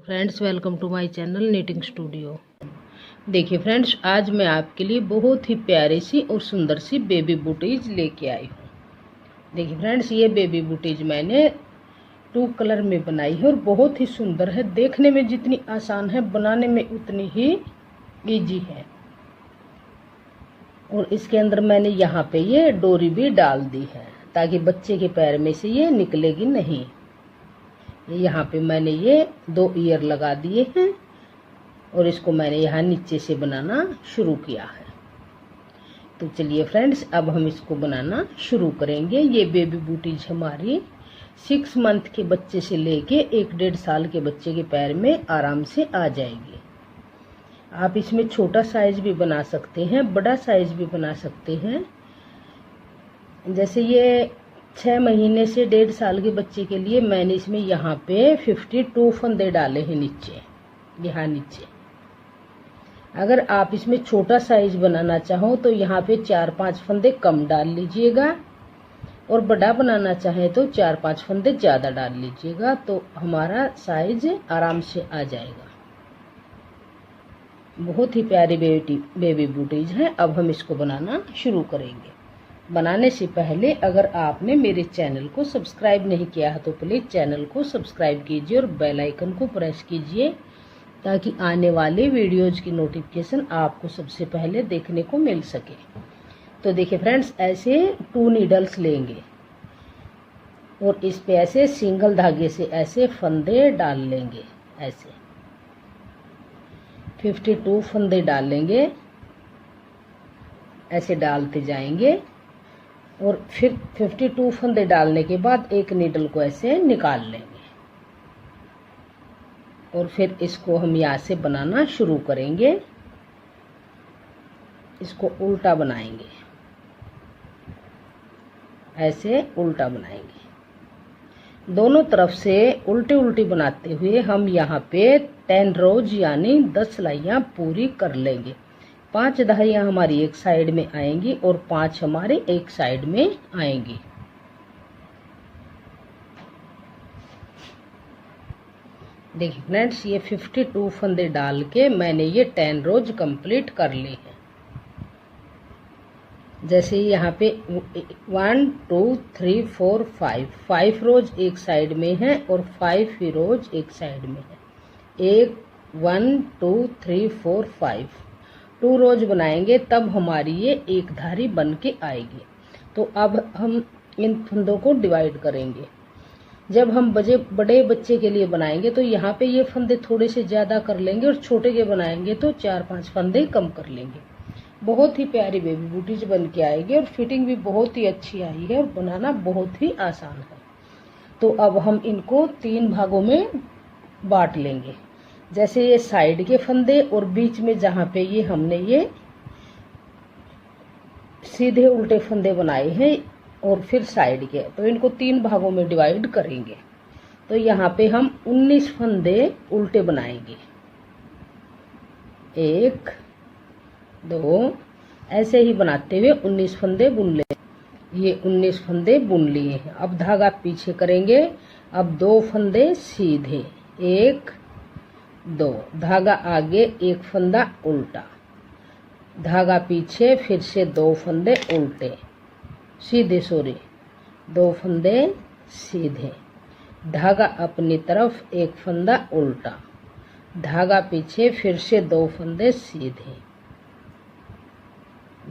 Friends, welcome to my channel knitting studio. देखिए friends, आज मैं आपके लिए बहुत ही प्यारी सी और सुंदर सी बेबी बूटीज लेके आई हूँ। देखिए फ्रेंड्स, ये बेबी बूटीज मैंने 2 कलर में बनाई है और बहुत ही सुंदर है। देखने में जितनी आसान है, बनाने में उतनी ही इजी है। और इसके अंदर मैंने यहाँ पे ये डोरी भी डाल दी है ताकि बच्चे के पैर में से ये निकलेगी नहीं। यहाँ पे मैंने ये 2 ईयर लगा दिए हैं और इसको मैंने यहाँ नीचे से बनाना शुरू किया है। तो चलिए फ्रेंड्स, अब हम इसको बनाना शुरू करेंगे। ये बेबी बूटीज हमारी 6 मंथ के बच्चे से लेके 1-1.5 साल के बच्चे के पैर में आराम से आ जाएगी। आप इसमें छोटा साइज भी बना सकते हैं, बड़ा साइज भी बना सकते हैं। जैसे ये 6 महीने से 1.5 साल के बच्चे के लिए मैंने इसमें यहाँ पे 52 फंदे डाले हैं नीचे, यहाँ नीचे। अगर आप इसमें छोटा साइज बनाना चाहो तो यहाँ पे 4-5 फंदे कम डाल लीजिएगा और बड़ा बनाना चाहे तो 4-5 फंदे ज़्यादा डाल लीजिएगा, तो हमारा साइज आराम से आ जाएगा। बहुत ही प्यारी बेबी बूटीज है। अब हम इसको बनाना शुरू करेंगे। बनाने से पहले अगर आपने मेरे चैनल को सब्सक्राइब नहीं किया है तो प्लीज़ चैनल को सब्सक्राइब कीजिए और बेल आइकन को प्रेस कीजिए ताकि आने वाले वीडियोज़ की नोटिफिकेशन आपको सबसे पहले देखने को मिल सके। तो देखिए फ्रेंड्स, ऐसे 2 नीडल्स लेंगे और इस पे ऐसे सिंगल धागे से ऐसे फंदे डाल लेंगे। ऐसे 52 फंदे डाल लेंगे, ऐसे डालते जाएंगे और फिर 52 फंदे डालने के बाद एक नीडल को ऐसे निकाल लेंगे और फिर इसको हम यहाँ से बनाना शुरू करेंगे। इसको उल्टा बनाएंगे, ऐसे उल्टा बनाएंगे। दोनों तरफ से उल्टी उल्टी बनाते हुए हम यहाँ पे 10 रोज यानी 10 सिलाइयाँ पूरी कर लेंगे। 5 धारियाँ हमारी एक साइड में आएंगी और 5 हमारे एक साइड में आएंगी। देखिए फ्रेंड्स, ये 52 फंदे डाल के मैंने ये 10 रोज कंप्लीट कर ली है। जैसे यहाँ पे 1 2 3 4 5 रोज एक साइड में है और 5 ही रोज एक साइड में है। 1 2 3 4 5 2 रोज बनाएंगे तब हमारी ये एक धारी बन के आएगी। तो अब हम इन फंदों को डिवाइड करेंगे। जब हम बड़े बच्चे के लिए बनाएंगे तो यहाँ पे ये फंदे थोड़े से ज़्यादा कर लेंगे और छोटे के बनाएंगे तो 4-5 फंदे कम कर लेंगे। बहुत ही प्यारी बेबी बूटीज बन के आएगी और फिटिंग भी बहुत ही अच्छी आई है और बनाना बहुत ही आसान है। तो अब हम इनको 3 भागों में बांट लेंगे। जैसे ये साइड के फंदे और बीच में जहाँ पे ये हमने ये सीधे उल्टे फंदे बनाए हैं और फिर साइड के, तो इनको 3 भागों में डिवाइड करेंगे। तो यहाँ पे हम 19 फंदे उल्टे बनाएंगे। 1 2 ऐसे ही बनाते हुए 19 फंदे बुन ले। ये 19 फंदे बुन लिए हैं। अब धागा पीछे करेंगे। अब 2 फंदे सीधे, 1 2, धागा आगे, 1 फंदा उल्टा, धागा पीछे, फिर से 2 फंदे उल्टे सीधे, 2 फंदे सीधे, धागा अपनी तरफ, 1 फंदा उल्टा, धागा पीछे, फिर से 2 फंदे सीधे,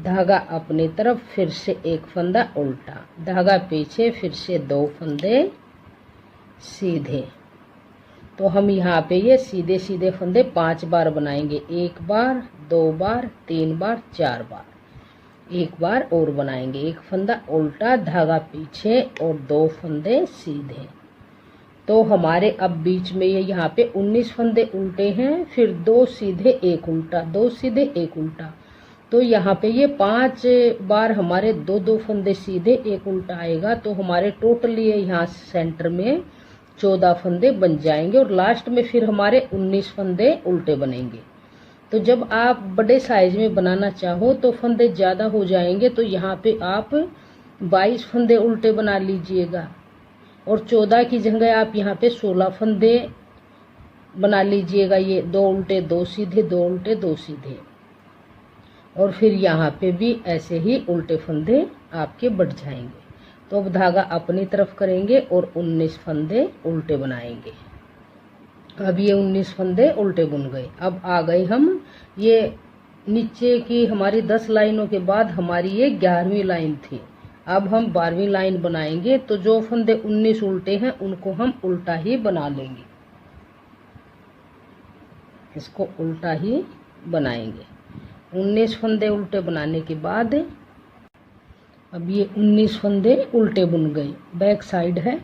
धागा अपनी तरफ, फिर से 1 फंदा उल्टा, धागा पीछे, फिर से 2 फंदे सीधे। तो हम यहाँ पे ये सीधे सीधे फंदे 5 बार बनाएंगे। 1 बार, 2 बार, 3 बार, 4 बार। 1 बार और बनाएंगे। 1 फंदा उल्टा, धागा पीछे और 2 फंदे सीधे। तो हमारे अब बीच में ये यहाँ पे 19 फंदे उल्टे हैं, फिर 2 सीधे 1 उल्टा, 2 सीधे 1 उल्टा। तो यहाँ पे ये 5 बार हमारे 2-2 फंदे सीधे 1 उल्टा आएगा। तो हमारे टोटल ये यहाँ सेंटर में 14 फंदे बन जाएंगे और लास्ट में फिर हमारे 19 फंदे उल्टे बनेंगे। तो जब आप बड़े साइज में बनाना चाहो तो फंदे ज़्यादा हो जाएंगे, तो यहाँ पे आप 22 फंदे उल्टे बना लीजिएगा और 14 की जगह आप यहाँ पे 16 फंदे बना लीजिएगा। ये 2 उल्टे 2 सीधे, 2 उल्टे 2 सीधे, और फिर यहाँ पे भी ऐसे ही उल्टे फंदे आपके बढ़ जाएंगे। तो अब धागा अपनी तरफ करेंगे और 19 फंदे उल्टे बनाएंगे। अब ये 19 फंदे उल्टे बुन गए। अब आ गए हम, ये नीचे की हमारी 10 लाइनों के बाद हमारी ये 11वीं लाइन थी। अब हम 12वीं लाइन बनाएंगे। तो जो फंदे 19 उल्टे हैं उनको हम उल्टा ही बना लेंगे, इसको उल्टा ही बनाएंगे। 19 फंदे उल्टे बनाने के बाद अब ये 19 फंदे उल्टे बुन गए, बैक साइड है।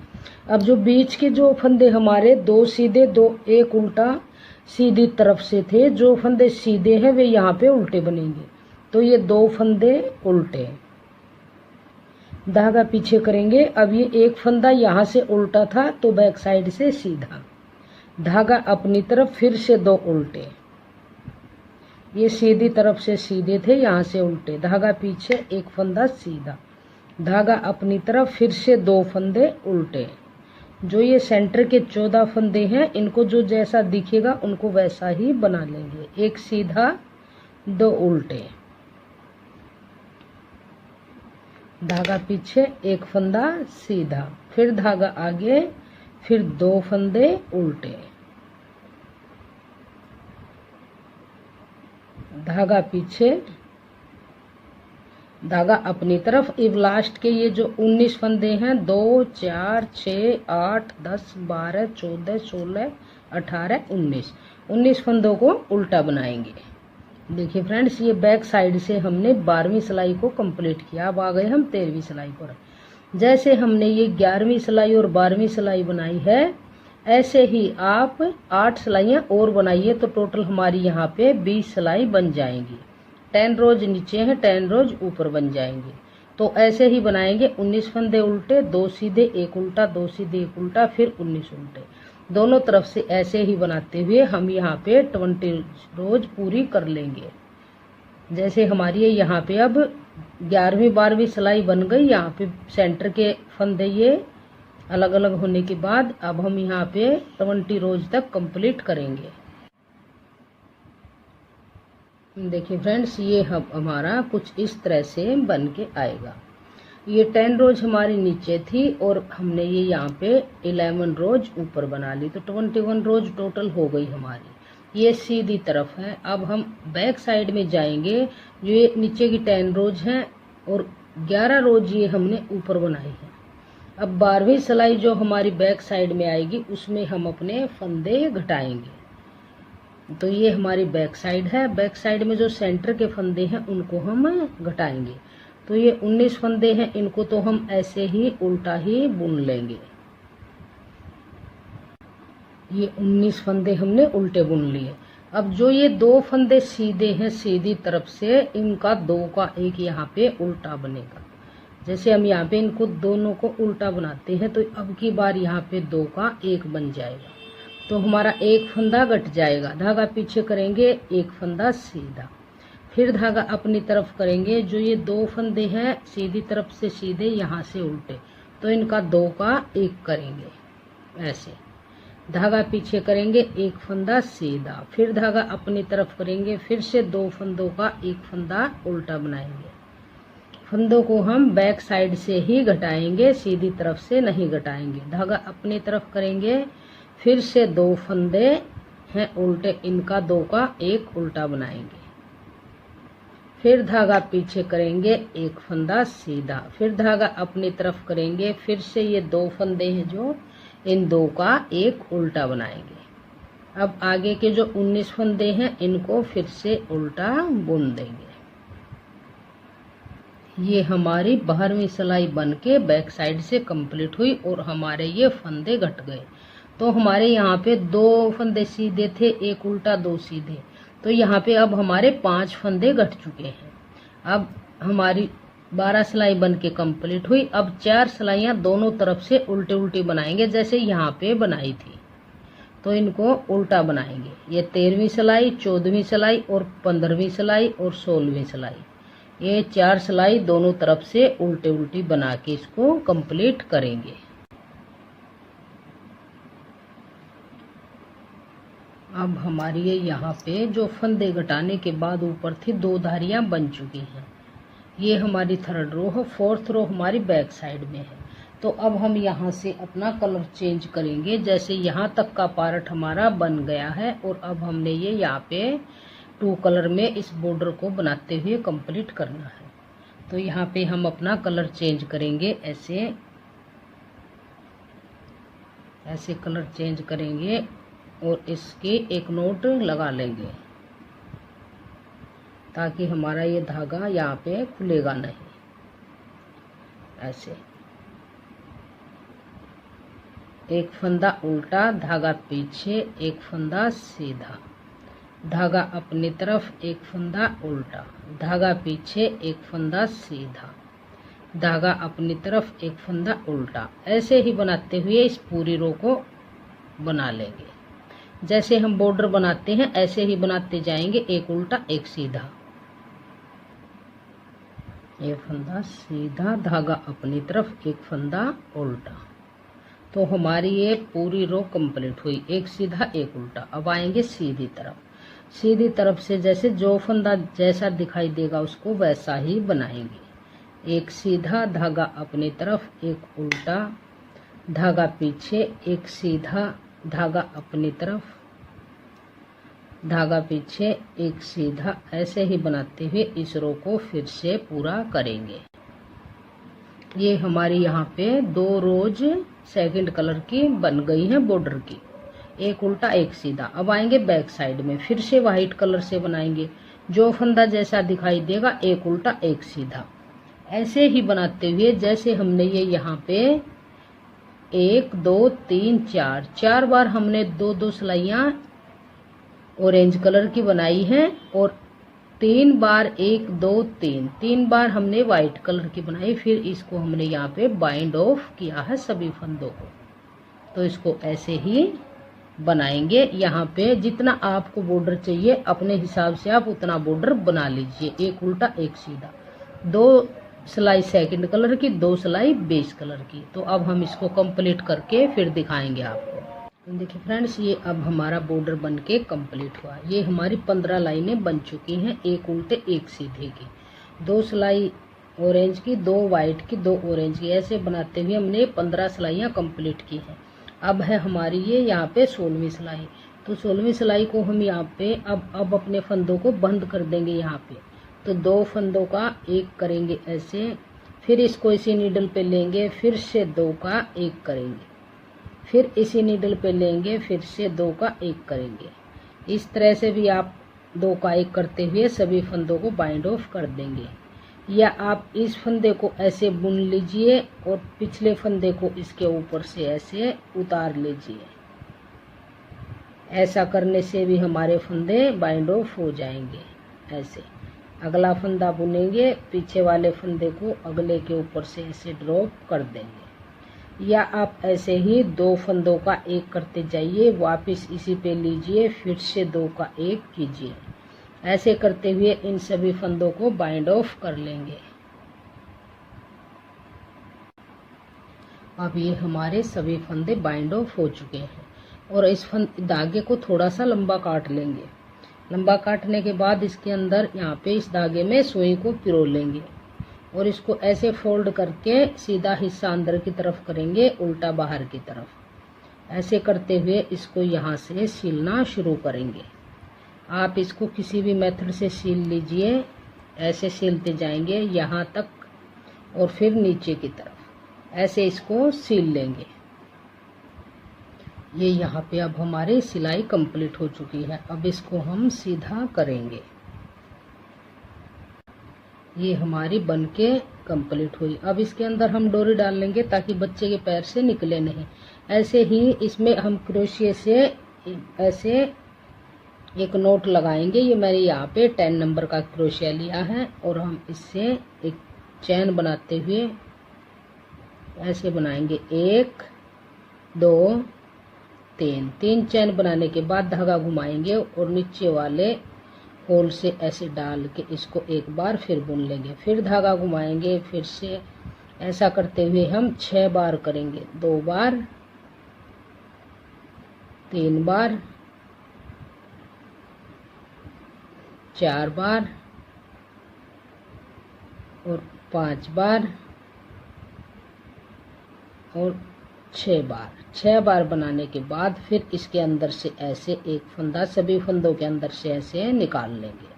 अब जो बीच के जो फंदे हमारे 2 सीधे 2 एक उल्टा सीधी तरफ से थे, जो फंदे सीधे हैं वे यहाँ पे उल्टे बनेंगे। तो ये 2 फंदे उल्टे, धागा पीछे करेंगे। अब ये एक फंदा यहाँ से उल्टा था तो बैक साइड से सीधा, धागा अपनी तरफ, फिर से 2 उल्टे, ये सीधी तरफ से सीधे थे, यहाँ से उल्टे, धागा पीछे, एक फंदा सीधा, धागा अपनी तरफ, फिर से 2 फंदे उल्टे। जो ये सेंटर के 14 फंदे हैं इनको जो जैसा दिखेगा उनको वैसा ही बना लेंगे। एक सीधा 2 उल्टे, धागा पीछे, एक फंदा सीधा, फिर धागा आगे, फिर 2 फंदे उल्टे, धागा पीछे, धागा अपनी तरफ। अब लास्ट के ये जो 19 फंदे हैं 2 4 6 8 10 12 14 16 18 19 फंदों को उल्टा बनाएंगे। देखिए फ्रेंड्स, ये बैक साइड से हमने 12वीं सिलाई को कंप्लीट किया। अब आ गए हम 13वीं सिलाई पर। जैसे हमने ये 11वीं सिलाई और 12वीं सिलाई बनाई है, ऐसे ही आप 8 सिलाइयाँ और बनाइए तो टोटल हमारी यहाँ पे 20 सिलाई बन जाएंगी। 10 रोज नीचे हैं, 10 रोज ऊपर बन जाएंगे। तो ऐसे ही बनाएंगे। 19 फंदे उल्टे, 2 सीधे 1 उल्टा, 2 सीधे 1 उल्टा, फिर 19 उल्टे, दोनों तरफ से ऐसे ही बनाते हुए हम यहाँ पे 20 रोज पूरी कर लेंगे। जैसे हमारी यहाँ पे अब 11वीं 12वीं सिलाई बन गई। यहाँ पे सेंटर के फंदे ये अलग अलग होने के बाद अब हम यहाँ पे 20 रोज तक कंप्लीट करेंगे। देखिए फ्रेंड्स, ये हमारा कुछ इस तरह से बन के आएगा। ये 10 रोज हमारी नीचे थी और हमने ये यहाँ पे 11 रोज ऊपर बना ली, तो 21 रोज टोटल हो गई हमारी। ये सीधी तरफ है। अब हम बैक साइड में जाएंगे। जो ये नीचे की 10 रोज हैं और 11 रोज ये हमने ऊपर बनाई है। अब 12वीं सिलाई जो हमारी बैक साइड में आएगी उसमें हम अपने फंदे घटाएंगे। तो ये हमारी बैक साइड है। बैक साइड में जो सेंटर के फंदे हैं उनको हम घटाएंगे। तो ये 19 फंदे हैं, इनको तो हम ऐसे ही उल्टा ही बुन लेंगे। ये 19 फंदे हमने उल्टे बुन लिए। अब जो ये 2 फंदे सीधे हैं सीधी तरफ से, इनका 2 का 1 यहाँ पे उल्टा बनेगा। जैसे हम यहाँ पे इनको दोनों को उल्टा बनाते हैं तो अब की बार यहाँ पे 2 का 1 बन जाएगा। तो हमारा 1 फंदा घट जाएगा, धागा पीछे करेंगे, 1 फंदा सीधा, फिर धागा अपनी तरफ करेंगे। जो ये 2 फंदे हैं सीधी तरफ से सीधे, यहाँ से उल्टे, तो इनका 2 का 1 करेंगे। ऐसे धागा पीछे करेंगे, 1 फंदा सीधा, फिर धागा अपनी तरफ करेंगे, फिर से 2 फंदों का 1 फंदा उल्टा बनाएंगे। फंदों को हम बैक साइड से ही घटाएंगे, सीधी तरफ से नहीं घटाएंगे। धागा अपनी तरफ करेंगे, फिर से 2 फंदे हैं उल्टे, इनका 2 का 1 उल्टा बनाएंगे। फिर धागा पीछे करेंगे, 1 फंदा सीधा, फिर धागा अपनी तरफ करेंगे, फिर से ये 2 फंदे हैं जो, इन 2 का 1 उल्टा बनाएंगे। अब आगे के जो 19 फंदे हैं इनको फिर से उल्टा बुन देंगे। ये हमारी 12वीं सिलाई बन के बैक साइड से कंप्लीट हुई और हमारे ये फंदे घट गए। तो हमारे यहाँ पे 2 फंदे सीधे थे, 1 उल्टा 2 सीधे, तो यहाँ पे अब हमारे 5 फंदे घट चुके हैं। अब हमारी 12 सिलाई बन के कंप्लीट हुई। अब 4 सिलाइयाँ दोनों तरफ से उल्टी उल्टी बनाएंगे जैसे यहाँ पे बनाई थी। तो इनको उल्टा बनाएंगे। ये 13वीं सिलाई, 14वीं सिलाई और 15वीं सिलाई और 16वीं सिलाई, ये 4 सिलाई दोनों तरफ से उल्टे उल्टी बना के इसको कंप्लीट करेंगे। अब हमारी ये यहाँ पे जो फंदे घटाने के बाद ऊपर थी 2 धारियाँ बन चुकी हैं। ये हमारी थर्ड रो है, फोर्थ रो हमारी बैक साइड में है। तो अब हम यहाँ से अपना कलर चेंज करेंगे। जैसे यहाँ तक का पार्ट हमारा बन गया है और अब हमने ये यहाँ पे 2 कलर में इस बॉर्डर को बनाते हुए कंप्लीट करना है। तो यहाँ पे हम अपना कलर चेंज करेंगे, ऐसे कलर चेंज करेंगे और इसके एक नोट लगा लेंगे ताकि हमारा ये धागा यहाँ पे खुलेगा नहीं। ऐसे एक फंदा उल्टा, धागा पीछे, एक फंदा सीधा, धागा अपनी तरफ, एक फंदा उल्टा, धागा पीछे, एक फंदा सीधा, धागा अपनी तरफ, एक फंदा उल्टा। ऐसे ही बनाते हुए इस पूरी रो को बना लेंगे। जैसे हम बॉर्डर बनाते हैं ऐसे ही बनाते जाएंगे, एक उल्टा एक सीधा, एक फंदा सीधा, धागा अपनी तरफ, एक फंदा उल्टा। तो हमारी ये पूरी रो कंप्लीट हुई, एक सीधा एक उल्टा। अब आएंगे सीधी तरफ। सीधी तरफ से जैसे जो फंदा जैसा दिखाई देगा उसको वैसा ही बनाएंगे। एक सीधा, धागा अपनी तरफ, एक उल्टा, धागा पीछे, एक सीधा, धागा अपनी तरफ, धागा पीछे, एक सीधा। ऐसे ही बनाते हुए इस रो को फिर से पूरा करेंगे। ये हमारी यहाँ पे 2 रोज सेकंड कलर की बन गई है बॉर्डर की, एक उल्टा एक सीधा। अब आएंगे बैक साइड में, फिर से व्हाइट कलर से बनाएंगे। जो फंदा जैसा दिखाई देगा एक उल्टा एक सीधा। ऐसे ही बनाते हुए जैसे हमने ये यहाँ पे 1 2 3 4 बार हमने 2 सिलाइयाँ ऑरेंज कलर की बनाई हैं और 3 बार 1 2 3 बार हमने व्हाइट कलर की बनाई। फिर इसको हमने यहाँ पे बाइंड ऑफ किया है सभी फंदों को। तो इसको ऐसे ही बनाएंगे। यहाँ पे जितना आपको बॉर्डर चाहिए अपने हिसाब से आप उतना बॉर्डर बना लीजिए, एक उल्टा एक सीधा। 2 सिलाई सेकंड कलर की, 2 सिलाई बेस कलर की। तो अब हम इसको कंप्लीट करके फिर दिखाएंगे आपको। तो देखिए फ्रेंड्स, ये अब हमारा बॉर्डर बन के कम्प्लीट हुआ। ये हमारी 15 लाइनें बन चुकी हैं, एक उल्टे एक सीधे की। 2 सिलाई ऑरेंज की, 2 वाइट की, 2 ऑरेंज की। ऐसे बनाते हुए हमने 15 सिलाइयाँ कंप्लीट की हैं। अब है हमारी ये यहाँ पे 16वीं सिलाई। तो 16वीं सिलाई को हम यहाँ पे अब अपने फंदों को बंद कर देंगे यहाँ पे। तो 2 फंदों का एक करेंगे ऐसे, फिर इसको इसी नीडल पे लेंगे, फिर से 2 का एक करेंगे, फिर इसी नीडल पे लेंगे, फिर से 2 का एक करेंगे। इस तरह से भी आप 2 का एक करते हुए सभी फंदों को बाइंड ऑफ कर देंगे। या आप इस फंदे को ऐसे बुन लीजिए और पिछले फंदे को इसके ऊपर से ऐसे उतार लीजिए। ऐसा करने से भी हमारे फंदे बाइंड ऑफ हो जाएंगे। ऐसे अगला फंदा बुनेंगे, पीछे वाले फंदे को अगले के ऊपर से ऐसे ड्रॉप कर देंगे। या आप ऐसे ही 2 फंदों का एक करते जाइए, वापस इसी पे लीजिए, फिर से 2 का एक कीजिए। ऐसे करते हुए इन सभी फंदों को बाइंड ऑफ कर लेंगे। अब ये हमारे सभी फंदे बाइंड ऑफ हो चुके हैं और इस धागे को थोड़ा सा लंबा काट लेंगे। लंबा काटने के बाद इसके अंदर यहाँ पे इस धागे में सुई को पिरो लेंगे और इसको ऐसे फोल्ड करके सीधा हिस्सा अंदर की तरफ करेंगे, उल्टा बाहर की तरफ। ऐसे करते हुए इसको यहाँ से सीलना शुरू करेंगे। आप इसको किसी भी मेथड से सील लीजिए। ऐसे सीलते जाएंगे यहाँ तक और फिर नीचे की तरफ ऐसे इसको सील लेंगे। ये यहाँ पे अब हमारी सिलाई कंप्लीट हो चुकी है। अब इसको हम सीधा करेंगे। ये हमारी बनके कंप्लीट हुई। अब इसके अंदर हम डोरी डाल लेंगे ताकि बच्चे के पैर से निकले नहीं। ऐसे ही इसमें हम क्रोशिया से ऐसे एक नोट लगाएंगे। ये मैंने यहाँ पे 10 नंबर का क्रोशिया लिया है और हम इससे एक चैन बनाते हुए ऐसे बनाएंगे। 1 2 3 चैन बनाने के बाद धागा घुमाएंगे और नीचे वाले होल से ऐसे डाल के इसको एक बार फिर बुन लेंगे। फिर धागा घुमाएंगे, फिर से ऐसा करते हुए हम 6 बार करेंगे। 2 बार, 3 बार, 4 बार और 5 बार और 6 बार। 6 बार बनाने के बाद फिर इसके अंदर से ऐसे एक फंदा सभी फंदों के अंदर से ऐसे निकाल लेंगे,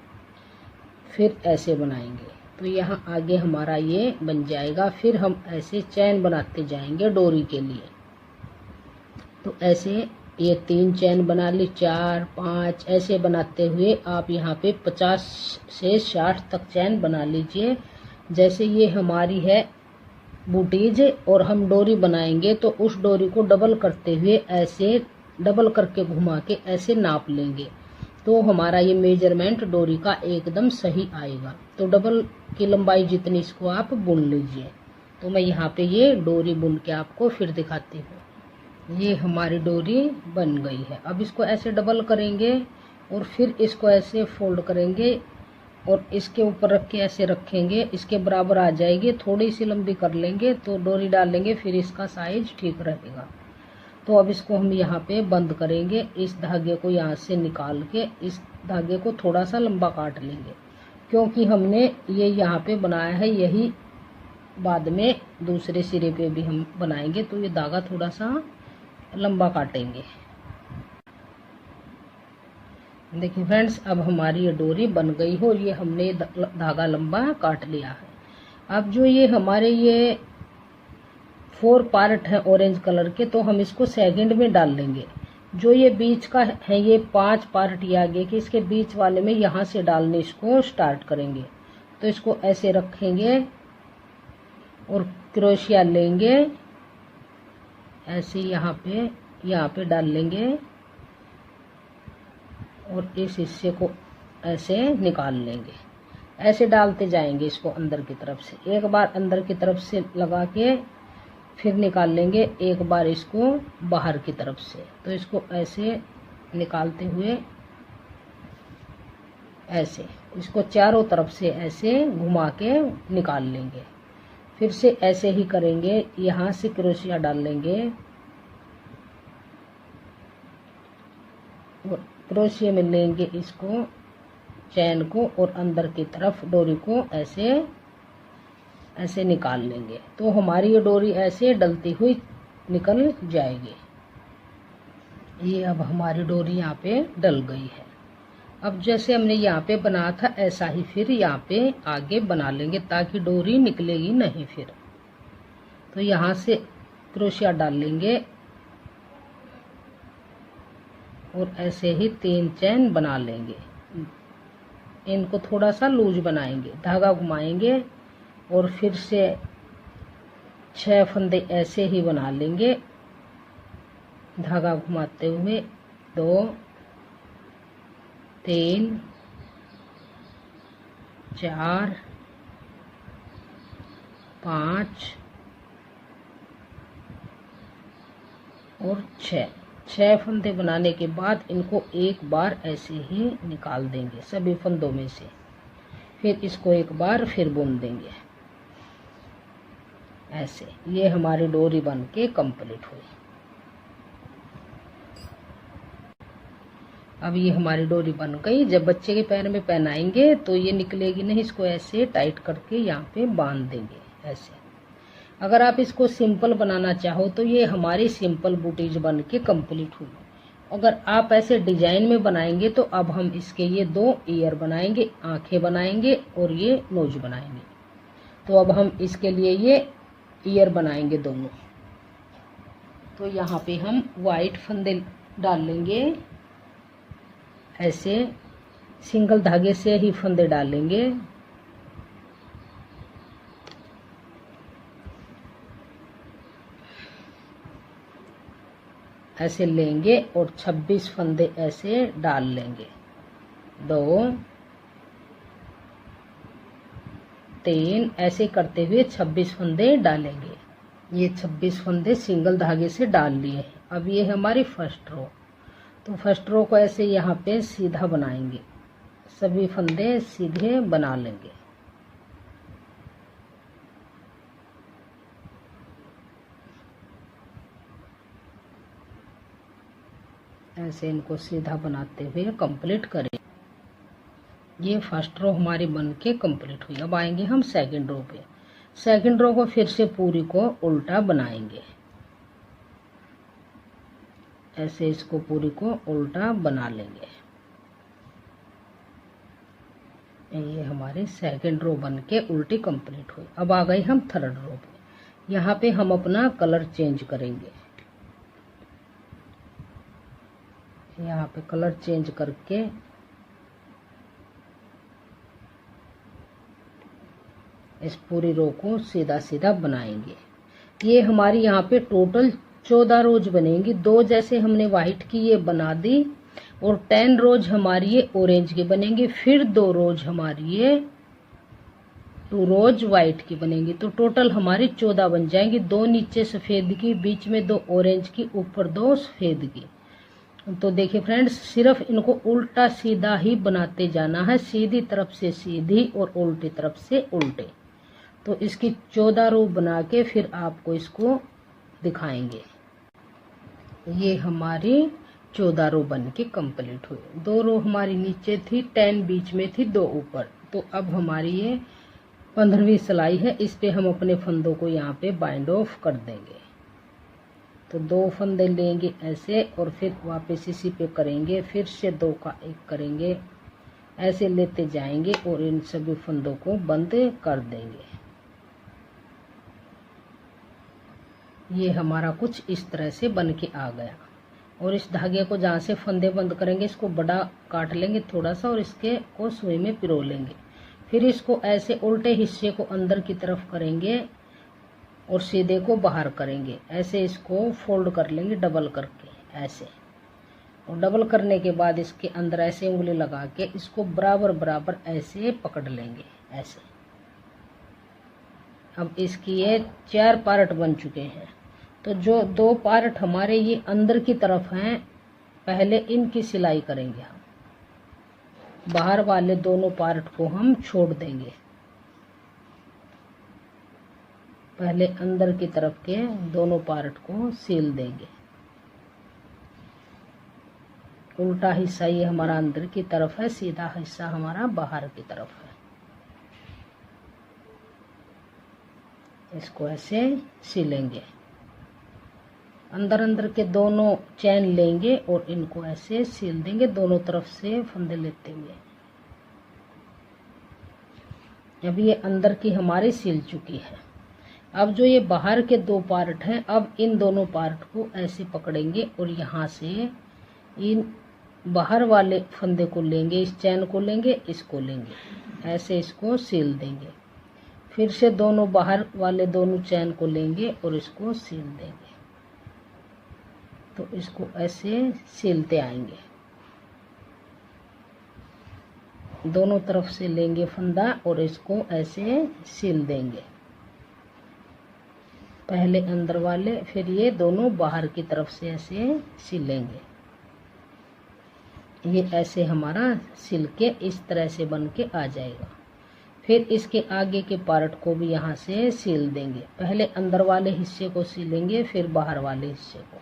फिर ऐसे बनाएंगे। तो यहाँ आगे हमारा ये बन जाएगा। फिर हम ऐसे चैन बनाते जाएंगे डोरी के लिए। तो ऐसे ये 3 चैन बना ली, 4 5 ऐसे बनाते हुए आप यहाँ पे 50 से 60 तक चैन बना लीजिए। जैसे ये हमारी है बूटीज और हम डोरी बनाएंगे तो उस डोरी को डबल करते हुए ऐसे डबल करके घुमा के ऐसे नाप लेंगे, तो हमारा ये मेजरमेंट डोरी का एकदम सही आएगा। तो डबल की लंबाई जितनी इसको आप बुन लीजिए। तो मैं यहाँ पे ये डोरी बुन के आपको फिर दिखाती हूँ। ये हमारी डोरी बन गई है। अब इसको ऐसे डबल करेंगे और फिर इसको ऐसे फोल्ड करेंगे और इसके ऊपर रख के ऐसे रखेंगे, इसके बराबर आ जाएगी। थोड़ी सी लंबी कर लेंगे तो डोरी डाल लेंगे, फिर इसका साइज ठीक रहेगा। तो अब इसको हम यहाँ पे बंद करेंगे। इस धागे को यहाँ से निकाल के इस धागे को थोड़ा सा लंबा काट लेंगे, क्योंकि हमने ये यहाँ पे बनाया है, यही बाद में दूसरे सिरे पे भी हम बनाएंगे। तो ये धागा थोड़ा सा लंबा काटेंगे। देखिए फ्रेंड्स, अब हमारी ये डोरी बन गई हो। ये हमने धागा लंबा काट लिया है। अब जो ये हमारे ये 4 पार्ट है ऑरेंज कलर के, तो हम इसको सेकंड में डाल लेंगे। जो ये बीच का है ये 5 पार्ट ये आगे के, इसके बीच वाले में यहाँ से डालने इसको स्टार्ट करेंगे। तो इसको ऐसे रखेंगे और क्रोशिया लेंगे, ऐसे यहाँ पे डाल लेंगे और इस हिस्से को ऐसे निकाल लेंगे। ऐसे डालते जाएंगे इसको अंदर की तरफ से। एक बार अंदर की तरफ से लगा के फिर निकाल लेंगे, एक बार इसको बाहर की तरफ से। तो इसको ऐसे निकालते हुए ऐसे इसको चारों तरफ से ऐसे घुमा के निकाल लेंगे। फिर से ऐसे ही करेंगे, यहाँ से क्रोशिया डाल लेंगे और क्रोशिया में लेंगे इसको चैन को और अंदर की तरफ डोरी को ऐसे ऐसे निकाल लेंगे। तो हमारी ये डोरी ऐसे डलती हुई निकल जाएगी। ये अब हमारी डोरी यहाँ पे डल गई है। अब जैसे हमने यहाँ पे बनाया था ऐसा ही फिर यहाँ पे आगे बना लेंगे, ताकि डोरी निकलेगी नहीं फिर। तो यहाँ से क्रोशिया डाल लेंगे और ऐसे ही 3 चैन बना लेंगे। इनको थोड़ा सा लूज बनाएंगे, धागा घुमाएंगे और फिर से 6 फंदे ऐसे ही बना लेंगे, धागा घुमाते हुए 2 3 4 5 और 6 फंदे बनाने के बाद इनको एक बार ऐसे ही निकाल देंगे सभी फंदों में से। फिर इसको एक बार फिर बुन देंगे ऐसे। ये हमारी डोरी बन के कंप्लीट हुई। अब ये हमारी डोरी बन गई। जब बच्चे के पैर में पहनाएंगे तो ये निकलेगी नहीं, इसको ऐसे टाइट करके यहाँ पे बांध देंगे ऐसे। अगर आप इसको सिंपल बनाना चाहो तो ये हमारी सिंपल बूटीज बन के कंप्लीट हुई। अगर आप ऐसे डिजाइन में बनाएंगे तो अब हम इसके ये 2 ईयर बनाएंगे, आंखें बनाएंगे और ये नोज बनाएंगे। तो अब हम इसके लिए ये ईयर बनाएंगे दोनों। तो यहाँ पे हम वाइट फंदे डाल लेंगे, ऐसे सिंगल धागे से ही फंदे डालेंगे। ऐसे लेंगे और 26 फंदे ऐसे डाल लेंगे। 2 3 ऐसे करते हुए 26 फंदे डालेंगे। ये 26 फंदे सिंगल धागे से डाल लिए हैं। अब ये हमारी फर्स्ट रो। तो फर्स्ट रो को ऐसे यहाँ पे सीधा बनाएंगे, सभी फंदे सीधे बना लेंगे। ऐसे इनको सीधा बनाते हुए कंप्लीट करें। ये फर्स्ट रो हमारी बन के कंप्लीट हुई। अब आएंगे हम सेकंड रो पे। सेकंड रो को फिर से पूरी को उल्टा बनाएंगे, ऐसे इसको पूरी को उल्टा बना लेंगे। ये हमारी सेकंड रो बन के उल्टी कंप्लीट हुई। अब आ गए हम थर्ड रो पे। यहाँ पे हम अपना कलर चेंज करेंगे। यहाँ पे कलर चेंज करके इस पूरी रो को सीधा सीधा बनाएंगे। ये हमारी यहाँ पे टोटल 14 रोज बनेंगी। 2 जैसे हमने व्हाइट की ये बना दी और 10 रोज हमारी ये ऑरेंज की बनेंगी। फिर 2 रोज हमारी ये 2 रोज व्हाइट की बनेंगी। तो टोटल हमारी 14 बन जाएंगी। 2 नीचे सफेद की, बीच में 2 ऑरेंज की, ऊपर 2 सफेद की। तो देखिए फ्रेंड्स, सिर्फ इनको उल्टा सीधा ही बनाते जाना है, सीधी तरफ से सीधी और उल्टी तरफ से उल्टे। तो इसकी 14 रो बना के फिर आपको इसको दिखाएंगे। ये हमारी 14 रो बन के कंप्लीट हुई। 2 रो हमारी नीचे थी, 10 बीच में थी, 2 ऊपर। तो अब हमारी ये 15वीं सिलाई है। इस पे हम अपने फंदों को यहाँ पे बाइंड ऑफ कर देंगे। तो 2 फंदे लेंगे ऐसे और फिर वापस इसी पे करेंगे, फिर से 2 का 1 करेंगे, ऐसे लेते जाएंगे और इन सभी फंदों को बंद कर देंगे। ये हमारा कुछ इस तरह से बन के आ गया। और इस धागे को जहाँ से फंदे बंद करेंगे इसको बड़ा काट लेंगे थोड़ा सा और इसके को सुई में पिरो लेंगे। फिर इसको ऐसे उल्टे हिस्से को अंदर की तरफ करेंगे और सीधे को बाहर करेंगे। ऐसे इसको फोल्ड कर लेंगे डबल करके ऐसे। और डबल करने के बाद इसके अंदर ऐसे उंगली लगा के इसको बराबर बराबर ऐसे पकड़ लेंगे ऐसे। अब इसकी ये 4 पार्ट बन चुके हैं। तो जो 2 पार्ट हमारे ये अंदर की तरफ हैं, पहले इनकी सिलाई करेंगे हम। बाहर वाले दोनों पार्ट को हम छोड़ देंगे। पहले अंदर की तरफ के दोनों पार्ट को सील देंगे। उल्टा हिस्सा ये हमारा अंदर की तरफ है, सीधा हिस्सा हमारा बाहर की तरफ है। इसको ऐसे सिलेंगे। अंदर अंदर के दोनों चैन लेंगे और इनको ऐसे सिल देंगे दोनों तरफ से फंदे लेते हुए। अब ये अंदर की हमारी सिल चुकी है। अब जो ये बाहर के 2 पार्ट हैं, अब इन दोनों पार्ट को ऐसे पकड़ेंगे और यहाँ से इन बाहर वाले फंदे को लेंगे, इस चैन को लेंगे, इसको लेंगे, ऐसे इसको सील देंगे। फिर से दोनों बाहर वाले दोनों चैन को लेंगे और इसको सील देंगे। तो इसको ऐसे सीलते आएंगे। दोनों तरफ से लेंगे फंदा और इसको ऐसे सील देंगे। पहले अंदर वाले, फिर ये दोनों बाहर की तरफ से ऐसे सिलेंगे। ये ऐसे हमारा सिल के इस तरह से बन के आ जाएगा। फिर इसके आगे के पार्ट को भी यहाँ से सील देंगे। पहले अंदर वाले हिस्से को सीलेंगे, फिर बाहर वाले हिस्से को।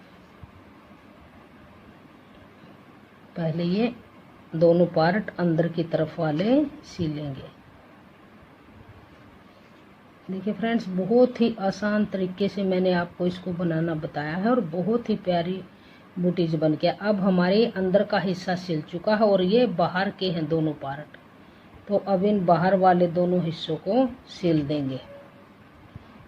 पहले ये दोनों पार्ट अंदर की तरफ वाले सीलेंगे। देखिए फ्रेंड्स, बहुत ही आसान तरीके से मैंने आपको इसको बनाना बताया है और बहुत ही प्यारी बूटीज बन के। अब हमारे अंदर का हिस्सा सिल चुका है और ये बाहर के हैं दोनों पार्ट। तो अब इन बाहर वाले दोनों हिस्सों को सील देंगे।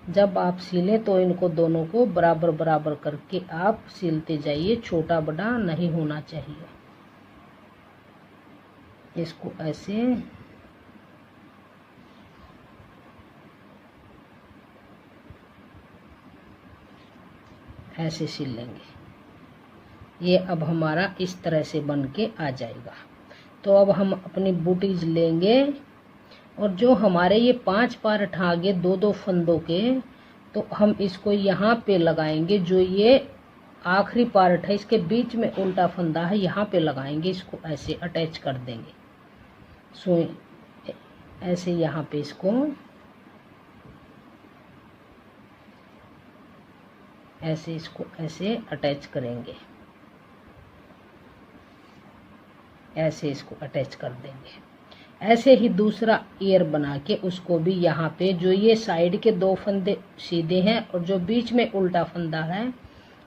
जब आप सीलें तो इनको दोनों को बराबर बराबर करके आप सीलते जाइए, छोटा बड़ा नहीं होना चाहिए। इसको ऐसे ऐसे सील लेंगे। ये अब हमारा इस तरह से बन के आ जाएगा। तो अब हम अपनी बूटीज लेंगे और जो हमारे ये 5 पार्ट आगे 2-2 फंदों के, तो हम इसको यहाँ पे लगाएंगे। जो ये आखिरी पार्ट है इसके बीच में उल्टा फंदा है, यहाँ पे लगाएंगे। इसको ऐसे अटैच कर देंगे सुई ऐसे। यहाँ पे इसको ऐसे इसको ऐसे अटैच करेंगे, ऐसे इसको अटैच कर देंगे। ऐसे ही दूसरा ईयर बना के उसको भी यहाँ पे जो ये साइड के 2 फंदे सीधे हैं और जो बीच में उल्टा फंदा है,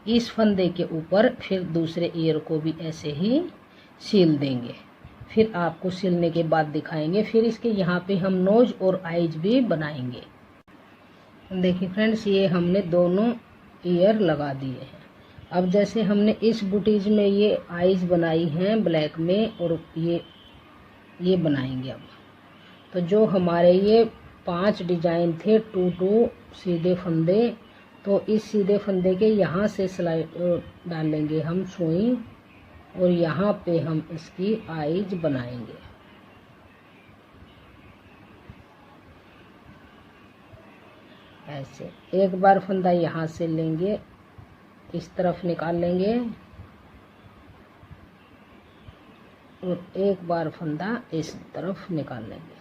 इस फंदे के ऊपर फिर दूसरे ईयर को भी ऐसे ही सील देंगे। फिर आपको सिलने के बाद दिखाएंगे। फिर इसके यहाँ पे हम नोज और आइज भी बनाएंगे। देखिए फ्रेंड्स, ये हमने दोनों ईयर लगा दिए हैं। अब जैसे हमने इस बुटीज में ये आइज बनाई हैं ब्लैक में, और ये बनाएंगे। अब तो जो हमारे ये 5 डिजाइन थे 2 सीधे फंदे, तो इस सीधे फंदे के यहाँ से सिलाई डालेंगे हम सुई, और यहाँ पे हम इसकी आइज बनाएंगे। ऐसे एक बार फंदा यहाँ से लेंगे, इस तरफ निकाल लेंगे, और एक बार फंदा इस तरफ निकाल लेंगे।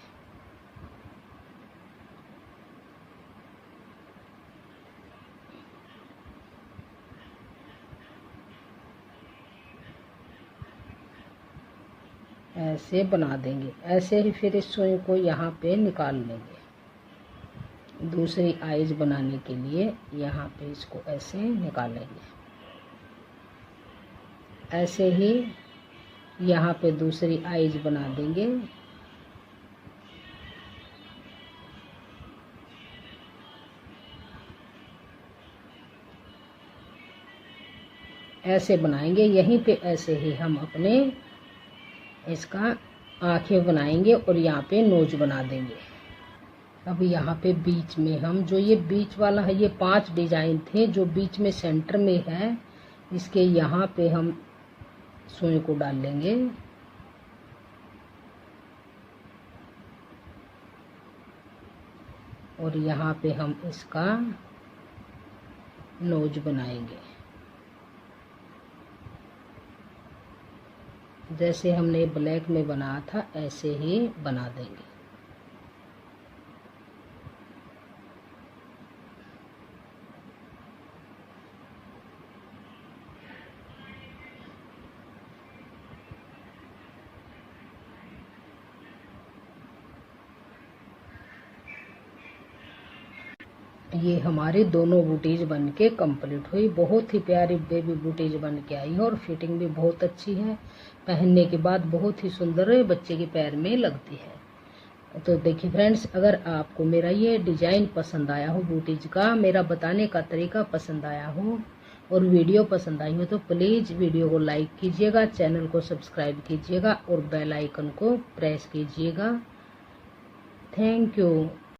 ऐसे बना देंगे। ऐसे ही फिर इस सुई को यहाँ पे निकाल लेंगे। दूसरी आइज बनाने के लिए यहाँ पे इसको ऐसे निकालेंगे। ऐसे ही यहाँ पे दूसरी आइज बना देंगे। ऐसे बनाएंगे। यहीं पे ऐसे ही हम अपने इसका आंखें बनाएंगे और यहाँ पे नोज बना देंगे। अब यहाँ पे बीच में हम जो ये बीच वाला है, ये 5 डिजाइन थे, जो बीच में सेंटर में है, इसके यहाँ पे हम सुई को डाल लेंगे। और यहाँ पे हम इसका नोज बनाएंगे। जैसे हमने ब्लैक में बनाया था ऐसे ही बना देंगे। ये हमारी दोनों बूटीज बन के कम्प्लीट हुई। बहुत ही प्यारी बेबी बूटीज बन के आई है और फिटिंग भी बहुत अच्छी है। पहनने के बाद बहुत ही सुंदर है, बच्चे के पैर में लगती है। तो देखिए फ्रेंड्स, अगर आपको मेरा ये डिजाइन पसंद आया हो, बूटीज का मेरा बताने का तरीका पसंद आया हो और वीडियो पसंद आई हो, तो प्लीज़ वीडियो को लाइक कीजिएगा, चैनल को सब्सक्राइब कीजिएगा और बेल आइकन को प्रेस कीजिएगा। Thank you.